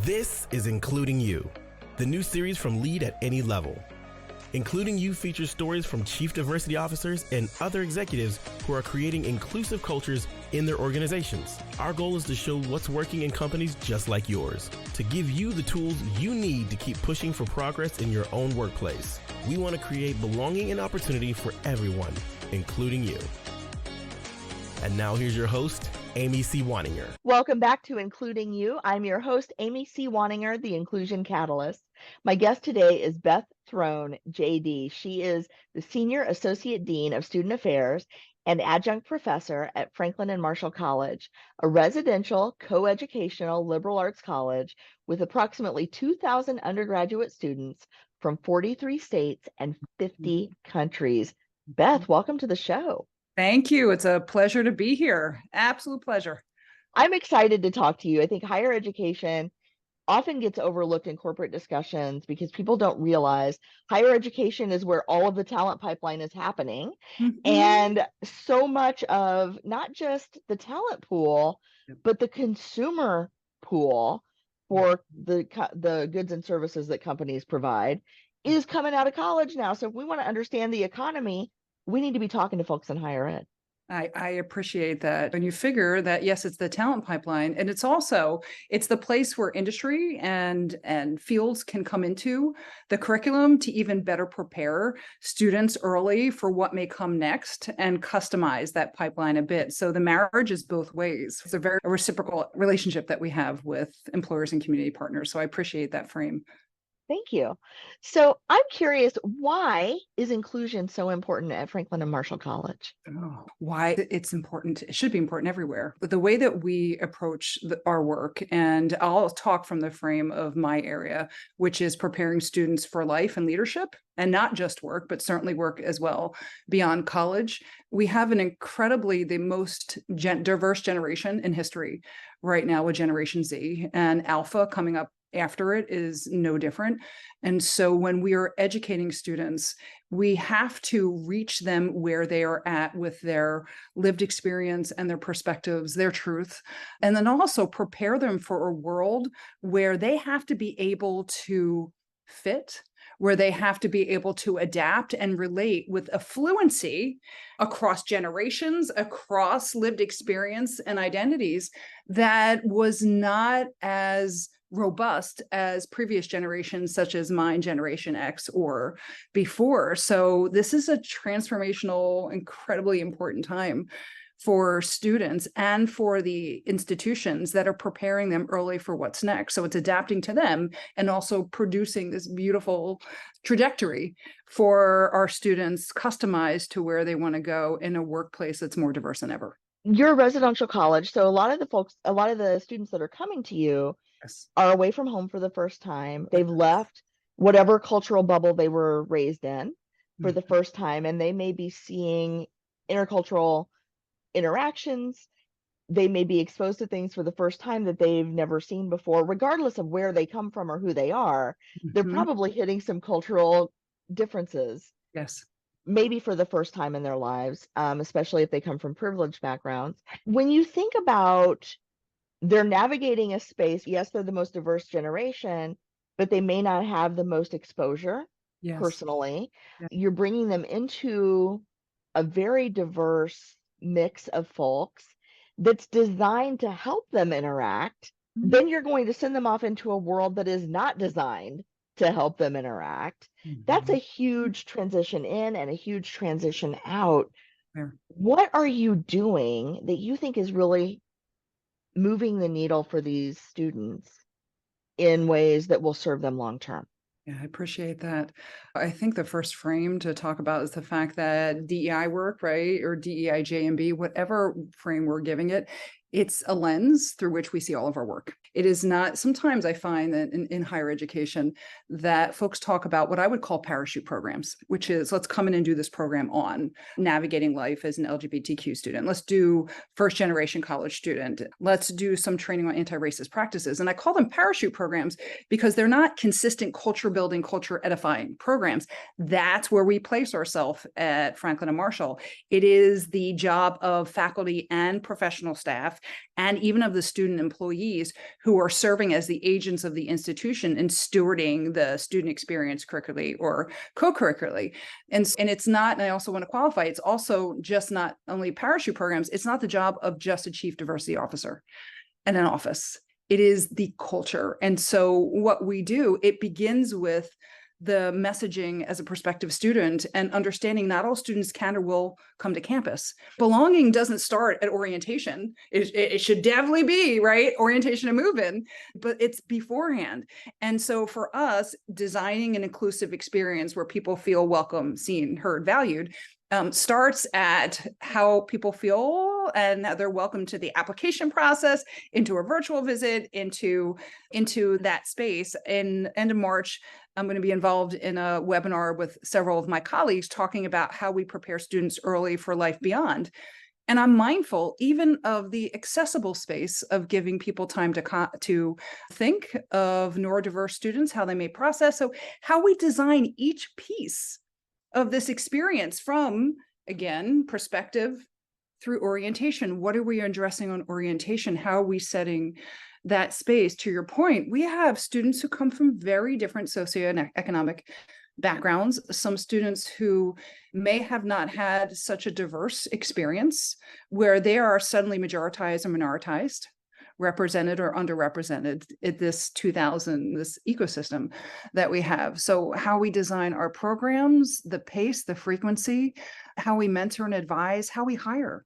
This is Including You, the new series from Lead at Any Level. Including You features stories from chief diversity officers and other executives who are creating inclusive cultures in their organizations. Our goal is to show what's working in companies just like yours, to give you the tools you need to keep pushing for progress in your own workplace. We want to create belonging and opportunity for everyone, including you. And now here's your host, Amy C. Waninger. Welcome back to Including You. I'm your host, Amy C. Waninger, the Inclusion Catalyst. My guest today is Beth Throne, JD. She is the Senior Associate Dean of Student Affairs and Adjunct Professor at Franklin and Marshall College, a residential, coeducational liberal arts college with approximately 2,000 undergraduate students from 43 states and 50 countries. Beth, welcome to the show. Thank you. It's a pleasure to be here. Absolute pleasure. I'm excited to talk to you. I think higher education often gets overlooked in corporate discussions because people don't realize higher education is where all of the talent pipeline is happening. And so much of not just the talent pool, but the consumer pool for the goods and services that companies provide is coming out of college now. So if we want to understand the economy, we need to be talking to folks in higher ed. I appreciate that. And you figure that, yes, it's the talent pipeline. And it's the place where industry and fields can come into the curriculum to even better prepare students early for what may come next and customize that pipeline a bit. So the marriage is both ways. It's a very reciprocal relationship that we have with employers and community partners. So I appreciate that frame. Thank you. So I'm curious, why is inclusion so important at Franklin and Marshall College? Why it's important. It should be important everywhere. But the way that we approach our work, and I'll talk from the frame of my area, which is preparing students for life and leadership, and not just work, but certainly work as well beyond college. We have an incredibly, the most diverse generation in history right now with Generation Z, and Alpha coming up after it is no different. And so when we are educating students, we have to reach them where they are at with their lived experience and their perspectives, their truth, and then also prepare them for a world where they have to be able to fit, where they have to be able to adapt and relate with a fluency across generations, across lived experience and identities that was not as robust as previous generations, such as mine, Generation X, or before. So this is a transformational, incredibly important time for students and for the institutions that are preparing them early for what's next. So it's adapting to them and also producing this beautiful trajectory for our students, customized to where they want to go in a workplace that's more diverse than ever. You're a residential college, so a lot of the students that are coming to you are away from home for the first time. They've left whatever cultural bubble they were raised in for the first time, and they may be seeing intercultural interactions. They may be exposed to things for the first time that they've never seen before. Regardless of where they come from or who they are, they're probably hitting some cultural differences. Yes. Maybe for the first time in their lives, especially if they come from privileged backgrounds. When you think about they're navigating a space, yes, they're the most diverse generation, but they may not have the most exposure personally. Yes. You're bringing them into a very diverse mix of folks that's designed to help them interact. Then you're going to send them off into a world that is not designed to help them interact. That's a huge transition in and a huge transition out. What are you doing that you think is really moving the needle for these students in ways that will serve them long term? Yeah, I appreciate that. I think the first frame to talk about is the fact that DEI work, right, or DEI JMB, whatever frame we're giving it, it's a lens through which we see all of our work. It is not, sometimes I find that in higher education that folks talk about what I would call parachute programs, which is let's come in and do this program on navigating life as an LGBTQ student. Let's do first generation college student. Let's do some training on anti-racist practices. And I call them parachute programs because they're not consistent culture building, culture edifying programs. That's where we place ourselves at Franklin and Marshall. It is the job of faculty and professional staff staff, and even of the student employees who are serving as the agents of the institution and stewarding the student experience curricularly or co-curricularly. And it's not, and I also want to qualify, it's also just not only parachute programs, it's not the job of just a chief diversity officer and an office. It is the culture. And so what we do, it begins with the messaging as a prospective student and understanding not all students can or will come to campus. Belonging doesn't start at orientation. It should definitely be, right? Orientation and move-in, but it's beforehand. And so for us, designing an inclusive experience where people feel welcome, seen, heard, valued, starts at how people feel and they're welcome to the application process, into a virtual visit, into that space. In end of March, I'm going to be involved in a webinar with several of my colleagues talking about how we prepare students early for life beyond. And I'm mindful even of the accessible space of giving people time to think of neurodiverse students, how they may process. So how we design each piece of this experience from, again, perspective through orientation. What are we addressing on orientation? How are we setting that space? To your point, we have students who come from very different socioeconomic backgrounds, some students who may have not had such a diverse experience where they are suddenly majoritized or minoritized, represented or underrepresented in this ecosystem that we have. So how we design our programs, the pace, the frequency, how we mentor and advise, how we hire.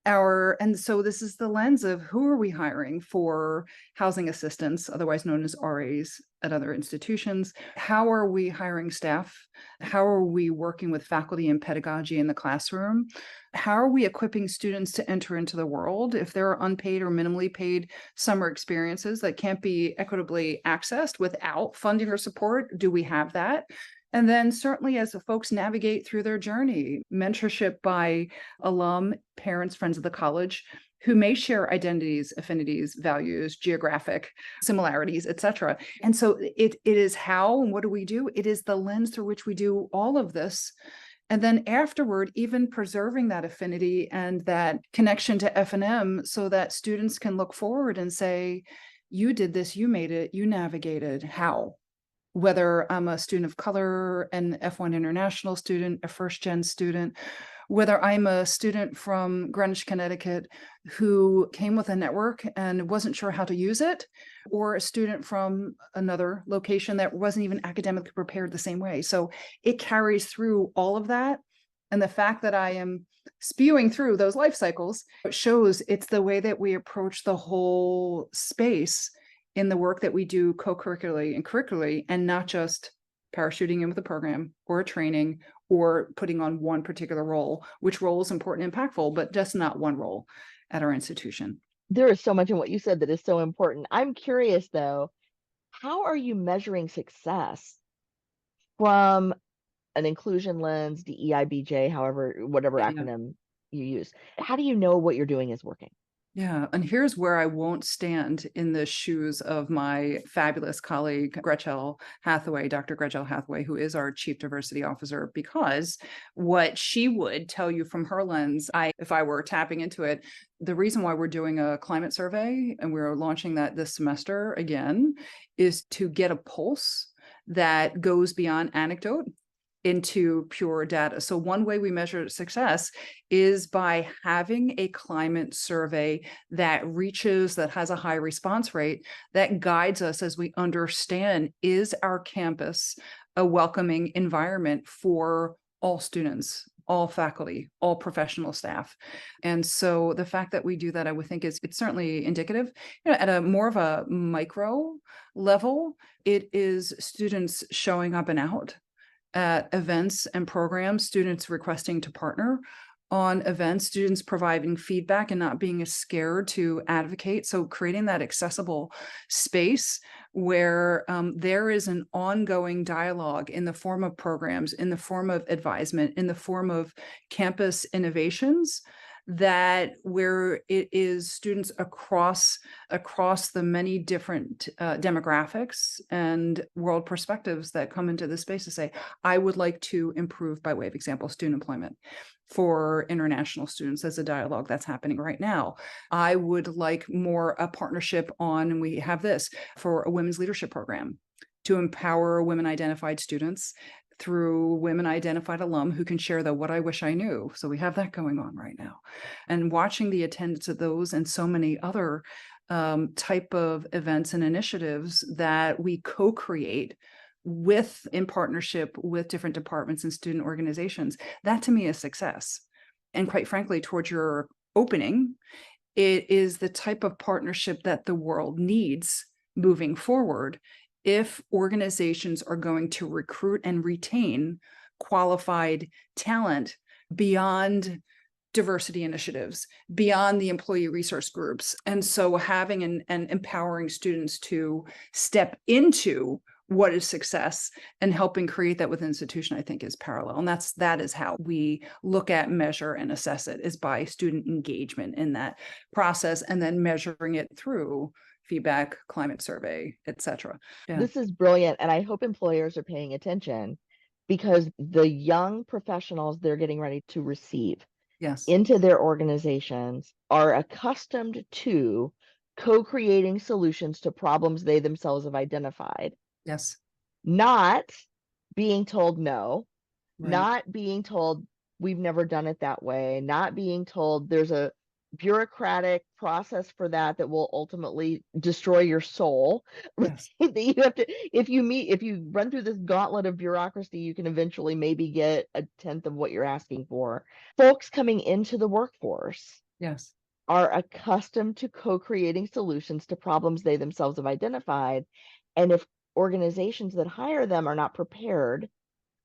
And so this is the lens of who are we hiring for housing assistants, otherwise known as RAs at other institutions? How are we hiring staff? How are we working with faculty and pedagogy in the classroom? How are we equipping students to enter into the world? If there are unpaid or minimally paid summer experiences that can't be equitably accessed without funding or support, do we have that? And then certainly as the folks navigate through their journey, mentorship by alum, parents, friends of the college, who may share identities, affinities, values, geographic similarities, et cetera. And so it is how and what do we do? It is the lens through which we do all of this. And then afterward, even preserving that affinity and that connection to F&M so that students can look forward and say, you did this, you made it, you navigated, how? Whether I'm a student of color, an F1 international student, a first-gen student, whether I'm a student from Greenwich, Connecticut, who came with a network and wasn't sure how to use it, or a student from another location that wasn't even academically prepared the same way. So it carries through all of that. And the fact that I am spewing through those life cycles shows it's the way that we approach the whole space in the work that we do co-curricularly and curricularly, and not just parachuting in with a program or a training or putting on one particular role, which role is important and impactful, but just not one role at our institution. There is so much in what you said that is so important. I'm curious though, how are you measuring success from an inclusion lens, DEIBJ, whatever acronym you use? How do you know what you're doing is working? Yeah, and here's where I won't stand in the shoes of my fabulous colleague, Dr. Gretchel Hathaway, who is our Chief Diversity Officer, because what she would tell you from her lens, if I were tapping into it, the reason why we're doing a climate survey and we're launching that this semester again is to get a pulse that goes beyond anecdote into pure data. So one way we measure success is by having a climate survey that has a high response rate, that guides us as we understand, is our campus a welcoming environment for all students, all faculty, all professional staff? And so the fact that we do that, I would think it's certainly indicative. At a more of a micro level, it is students showing up and out at events and programs, students requesting to partner on events, students providing feedback and not being scared to advocate. So creating that accessible space where there is an ongoing dialogue in the form of programs, in the form of advisement, in the form of campus innovations, that where it is students across the many different demographics and world perspectives that come into this space to say, I would like to improve, by way of example, student employment. for international students as a dialogue that's happening right now. I would like more a partnership on, and we have this, for a women's leadership program to empower women identified students through women identified alum who can share the what I wish I knew. So we have that going on right now. And watching the attendance of those and so many other type of events and initiatives that we co-create with, in partnership with different departments and student organizations, that to me is success. And quite frankly, towards your opening, it is the type of partnership that the world needs moving forward if organizations are going to recruit and retain qualified talent beyond diversity initiatives, beyond the employee resource groups. And so having and empowering students to step into what is success and helping create that with an institution, I think is parallel. And that is how we look at, measure, and assess it, is by student engagement in that process, and then measuring it through feedback, climate survey, et cetera. Yeah. This is brilliant. And I hope employers are paying attention, because the young professionals they're getting ready to receive Yes. into their organizations are accustomed to co-creating solutions to problems they themselves have identified. Yes. Not being told no, Right. not being told we've never done it that way, not being told there's a bureaucratic process for that will ultimately destroy your soul. Yes. That you have to, if you run through this gauntlet of bureaucracy, you can eventually maybe get a tenth of what you're asking for. Folks coming into the workforce Yes. are accustomed to co-creating solutions to problems they themselves have identified. And if organizations that hire them are not prepared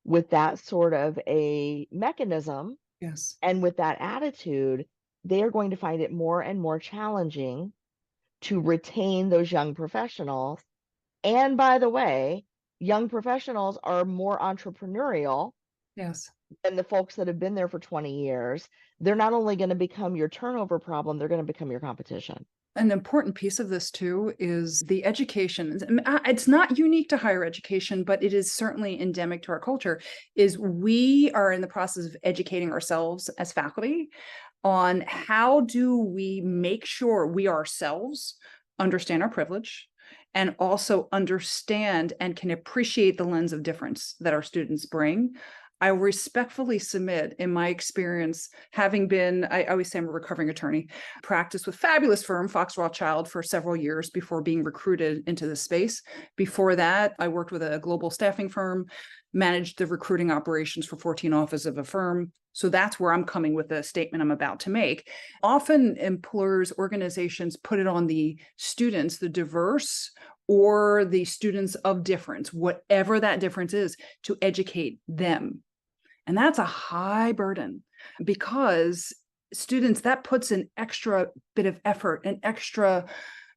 with that sort of a mechanism, Yes. and with that attitude, they are going to find it more and more challenging to retain those young professionals. And by the way, young professionals are more entrepreneurial Yes. than the folks that have been there for 20 years. They're not only going to become your turnover problem, they're going to become your competition. An important piece of this too is the education. It's not unique to higher education, but it is certainly endemic to our culture, is we are in the process of educating ourselves as faculty on how do we make sure we ourselves understand our privilege and also understand and can appreciate the lens of difference that our students bring. I respectfully submit, in my experience, having been, I always say I'm a recovering attorney, practiced with fabulous firm, Fox Rothschild, for several years before being recruited into this space. Before that, I worked with a global staffing firm, managed the recruiting operations for 14 offices of a firm. So that's where I'm coming with the statement I'm about to make. Often employers, organizations put it on the students, the diverse, or the students of difference, whatever that difference is, to educate them. And that's a high burden, because students, that puts an extra bit of effort, an extra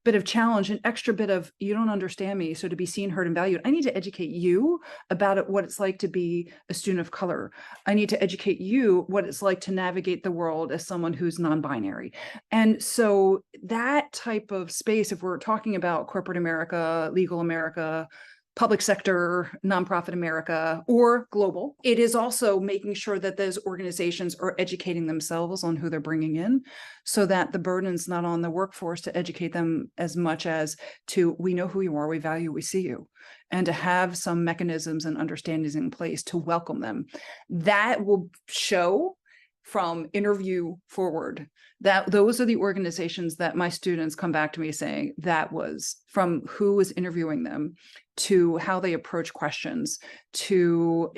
bit of challenge, an extra bit of, you don't understand me. So to be seen, heard, and valued, I need to educate you about it, what it's like to be a student of color. I need to educate you what it's like to navigate the world as someone who's non-binary. And so that type of space, if we're talking about corporate America, legal America, public sector, nonprofit America, or global, it is also making sure that those organizations are educating themselves on who they're bringing in, so that the burden's not on the workforce to educate them as much as to, we know who you are, we value, we see you, and to have some mechanisms and understandings in place to welcome them. That will show from interview forward, that those are the organizations that my students come back to me saying, that was from who was interviewing them, to how they approach questions, to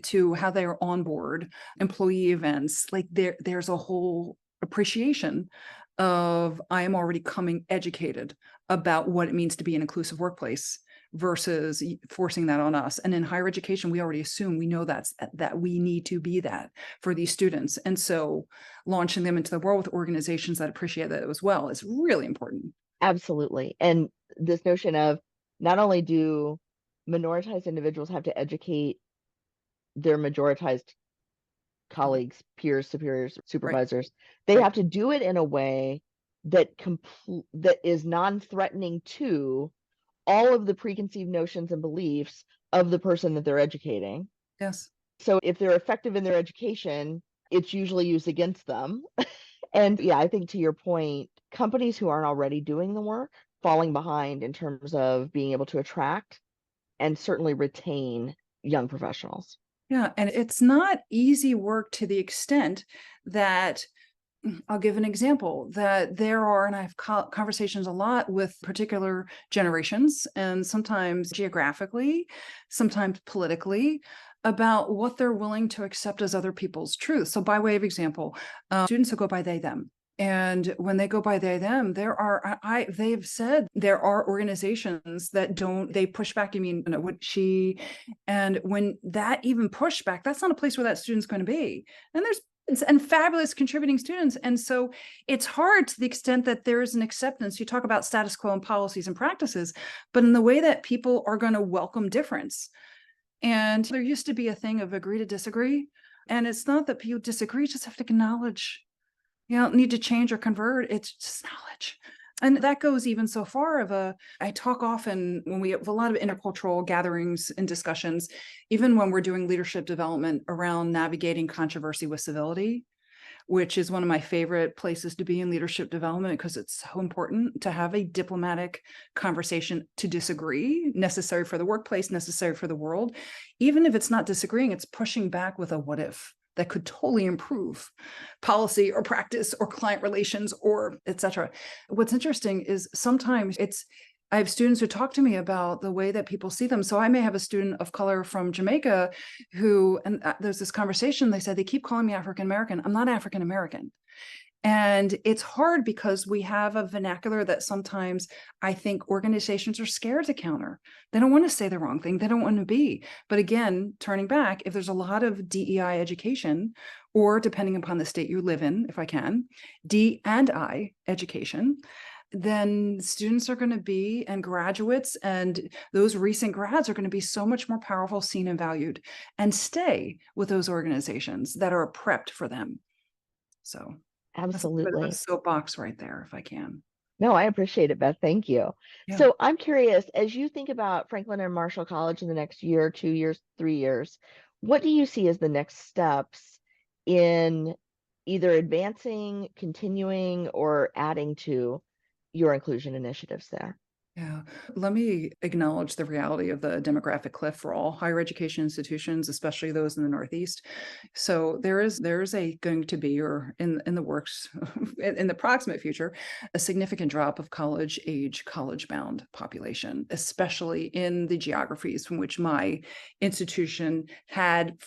to how they are on board employee events. Like there's a whole appreciation of, I am already coming educated about what it means to be an inclusive workplace, versus forcing that on us. And in higher education, we already assume, we know that we need to be that for these students. And so launching them into the world with organizations that appreciate that as well is really important. Absolutely. And this notion of, not only do minoritized individuals have to educate their majoritized colleagues, peers, superiors, supervisors, they have to do it in a way that that is non-threatening to all of the preconceived notions and beliefs of the person that they're educating. Yes. So if they're effective in their education it's usually used against them. And yeah, I think to your point, companies who aren't already doing the work falling behind in terms of being able to attract and certainly retain young professionals. Yeah, and it's not easy work to the extent that I'll give an example that there are, and I have conversations a lot with particular generations, and sometimes geographically, sometimes politically, about what they're willing to accept as other people's truth. So, by way of example, students who go by they, them. And when they go by they, them, there are, they've said there are organizations that don't, they push back. You mean, what she, and when that even pushback, that's not a place where that student's going to be. And there's and fabulous contributing students. And so it's hard to the extent that there is an acceptance. You talk about status quo and policies and practices, but in the way that people are going to welcome difference. And there used to be a thing of agree to disagree. And it's not that people disagree, you just have to acknowledge. You don't need to change or convert. It's just knowledge. And that goes even so far I talk often when we have a lot of intercultural gatherings and discussions, even when we're doing leadership development around navigating controversy with civility, which is one of my favorite places to be in leadership development because it's so important to have a diplomatic conversation to disagree, necessary for the workplace, necessary for the world. Even if it's not disagreeing, it's pushing back with a what if that could totally improve policy or practice or client relations or et cetera. What's interesting is sometimes I have students who talk to me about the way that people see them. So I may have a student of color from Jamaica who, and there's this conversation, they said, they keep calling me African-American. I'm not African-American. And it's hard because we have a vernacular that sometimes I think organizations are scared to counter. They don't want to say the wrong thing. They don't want to be. But again, turning back, if there's a lot of DEI education, or depending upon the state you live in, if I can, D&I education, then students are going to be, and graduates and those recent grads are going to be so much more powerful, seen and valued, and stay with those organizations that are prepped for them. So that's a bit of a Absolutely. soapbox right there, if I can. No, I appreciate it, Beth. Thank you. Yeah. So I'm curious, as you think about Franklin and Marshall College in the next year, 2 years, 3 years, what do you see as the next steps in either advancing, continuing, or adding to your inclusion initiatives there? Yeah. Let me acknowledge the reality of the demographic cliff for all higher education institutions, especially those in the Northeast. So there is going to be, or in the works in the proximate future, a significant drop of college bound population, especially in the geographies from which my institution had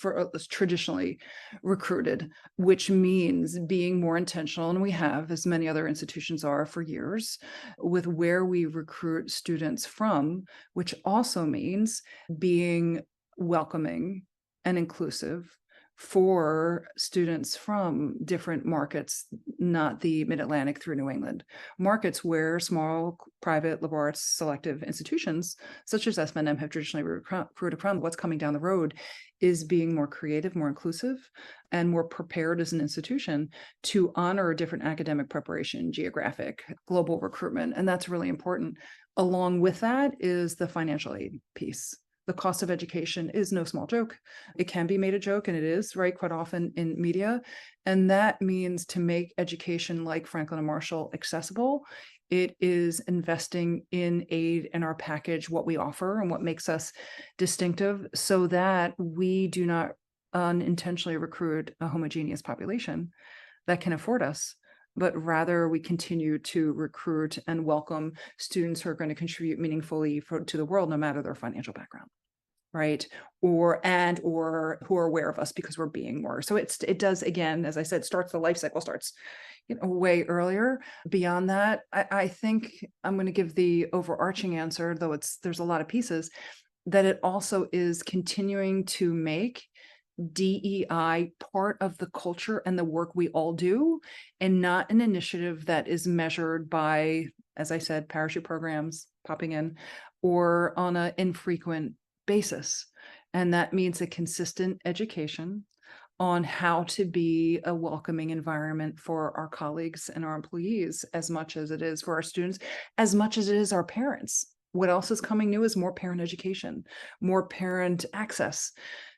traditionally recruited, which means being more intentional, and we have, as many other institutions are for years, with where we recruit students from, which also means being welcoming and inclusive for students from different markets, not the Mid-Atlantic through New England, markets where small, private, liberal arts selective institutions, such as SMNM, have traditionally recruited from. What's coming down the road is being more creative, more inclusive, and more prepared as an institution to honor different academic preparation, geographic, global recruitment. And that's really important. Along with that is the financial aid piece. The cost of education is no small joke. It can be made a joke, and it is, right, quite often in media. And that means to make education like Franklin and Marshall accessible, it is investing in aid in our package, what we offer and what makes us distinctive, so that we do not unintentionally recruit a homogeneous population that can afford us, but rather we continue to recruit and welcome students who are going to contribute meaningfully to the world, no matter their financial background, right? Or who are aware of us because we're being more. So it does, again, as I said, the life cycle starts way earlier. Beyond that, I think I'm going to give the overarching answer, though there's a lot of pieces, that it also is continuing to make DEI part of the culture and the work we all do, and not an initiative that is measured by, as I said, parachute programs popping in or on an infrequent basis. And that means a consistent education on how to be a welcoming environment for our colleagues and our employees, as much as it is for our students, as much as it is our parents. What else is coming new is more parent education, more parent access.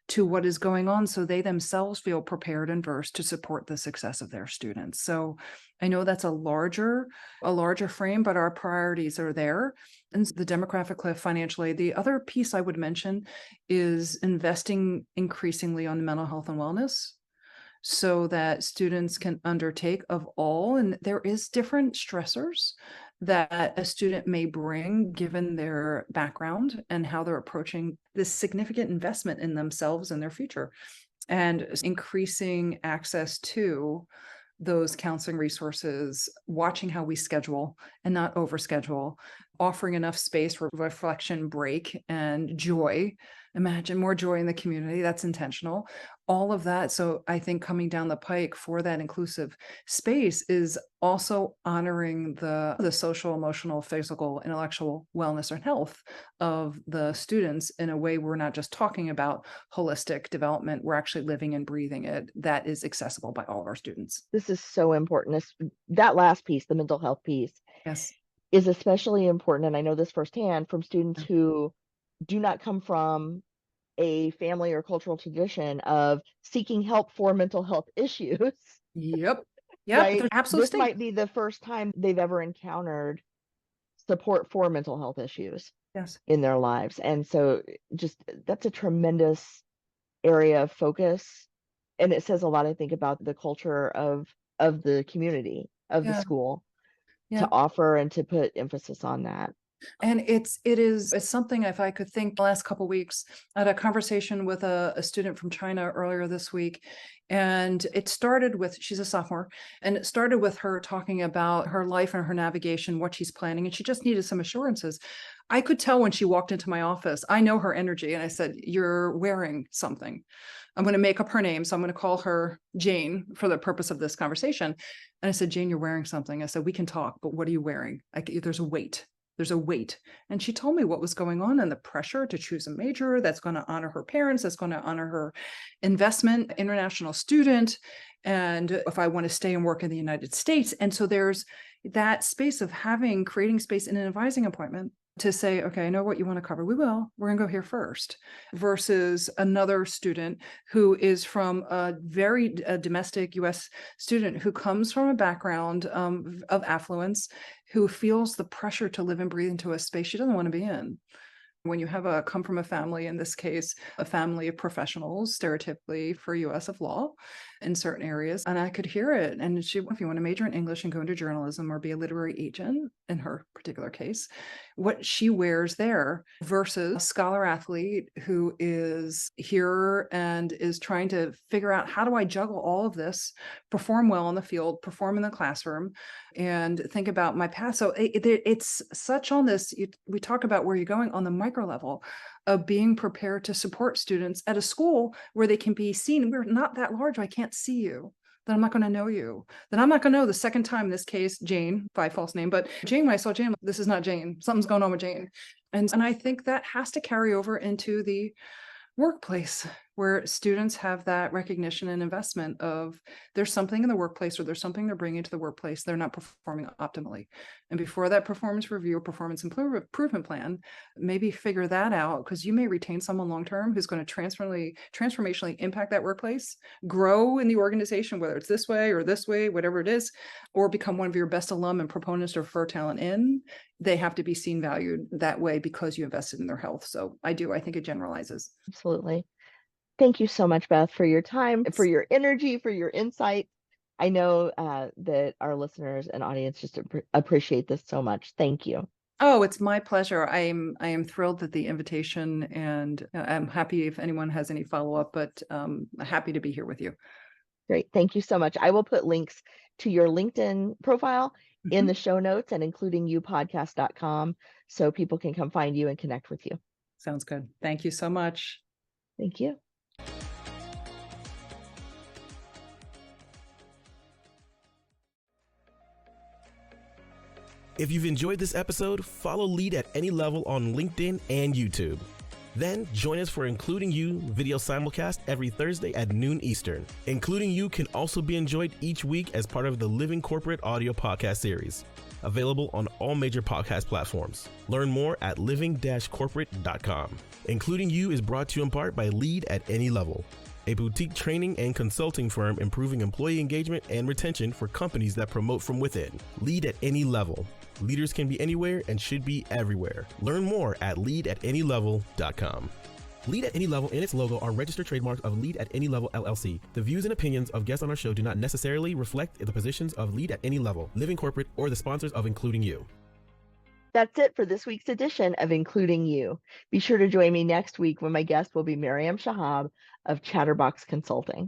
to what is going on so they themselves feel prepared and versed to support the success of their students. So I know that's a larger frame, but our priorities are there. And the demographic cliff, financial aid. The other piece I would mention is investing increasingly on mental health and wellness, so that students can undertake of all. And there is different stressors that a student may bring given their background and how they're approaching this significant investment in themselves and their future. And increasing access to those counseling resources, watching how we schedule and not overschedule, offering enough space for reflection, break, and joy. Imagine more joy in the community. That's intentional. All of that. So I think coming down the pike for that inclusive space is also honoring the social, emotional, physical, intellectual wellness and health of the students in a way we're not just talking about holistic development. We're actually living and breathing it. That is accessible by all of our students. This is so important. That last piece, the mental health piece, Yes. is especially important. And I know this firsthand from students who do not come from a family or cultural tradition of seeking help for mental health issues. Yep. Right? There's absolute This might be the first time they've ever encountered support for mental health issues in their lives. And so just that's a tremendous area of focus. And it says a lot, I think, about the culture of the community, of the school, to offer and to put emphasis on that. And it's something, if I could think, the last couple of weeks, I had a conversation with a student from China earlier this week. And it started with, she's a sophomore, and it started with her talking about her life and her navigation, what she's planning. And she just needed some assurances. I could tell when she walked into my office, I know her energy. And I said, "You're wearing something." I'm going to make up her name. So I'm going to call her Jane for the purpose of this conversation. And I said, "Jane, you're wearing something." I said, "We can talk, but what are you wearing?" There's a weight. There's a weight. And she told me what was going on and the pressure to choose a major that's going to honor her parents, that's going to honor her investment, international student, and if I want to stay and work in the United States. And so there's that space of creating space in an advising appointment to say, "Okay, I know what you want to cover. We're going to go here first," versus another student who is from a very domestic US student who comes from a background of affluence, who feels the pressure to live and breathe into a space she doesn't want to be in. When you come from a family, in this case, a family of professionals, stereotypically for US of law in certain areas, and I could hear it. And if you want to major in English and go into journalism or be a literary agent, in her particular case, what she wears there versus a scholar athlete who is here and is trying to figure out, how do I juggle all of this, perform well in the field, perform in the classroom, and think about my past. So it's such on this, we talk about where you're going on the micro level of being prepared to support students at a school where they can be seen. We're not that large. I can't see you. Then I'm not going to know you. Then I'm not going to know the second time, in this case, Jane, by false name, but Jane, when I saw Jane, this is not Jane. Something's going on with Jane. And I think that has to carry over into the workplace, where students have that recognition and investment of there's something in the workplace, or there's something they're bringing to the workplace they're not performing optimally. And before that performance review or performance improvement plan, maybe figure that out, because you may retain someone long-term who's going to transformationally impact that workplace, grow in the organization, whether it's this way, whatever it is, or become one of your best alum and proponents to refer talent in. They have to be seen, valued that way because you invested in their health. So I think it generalizes. Absolutely. Thank you so much, Beth, for your time, for your energy, for your insight. I know that our listeners and audience just appreciate this so much. Thank you. Oh, it's my pleasure. I am thrilled at the invitation, and I'm happy if anyone has any follow-up, but happy to be here with you. Great. Thank you so much. I will put links to your LinkedIn profile in the show notes, and including youpodcast.com, so people can come find you and connect with you. Sounds good. Thank you so much. Thank you. If you've enjoyed this episode, follow Lead at Any Level on LinkedIn and YouTube. Then join us for Including You video simulcast every Thursday at noon Eastern. Including You can also be enjoyed each week as part of the Living Corporate audio podcast series, available on all major podcast platforms. Learn more at living-corporate.com. Including You is brought to you in part by Lead at Any Level, a boutique training and consulting firm improving employee engagement and retention for companies that promote from within. Lead at Any Level. Leaders can be anywhere and should be everywhere. Learn more at leadatanylevel.com. Lead at Any Level and its logo are registered trademarks of Lead at Any Level LLC. The views and opinions of guests on our show do not necessarily reflect the positions of Lead at Any Level, Living Corporate, or the sponsors of Including You. That's it for this week's edition of Including You. Be sure to join me next week when my guest will be Miriam Shahab of Chatterbox Consulting.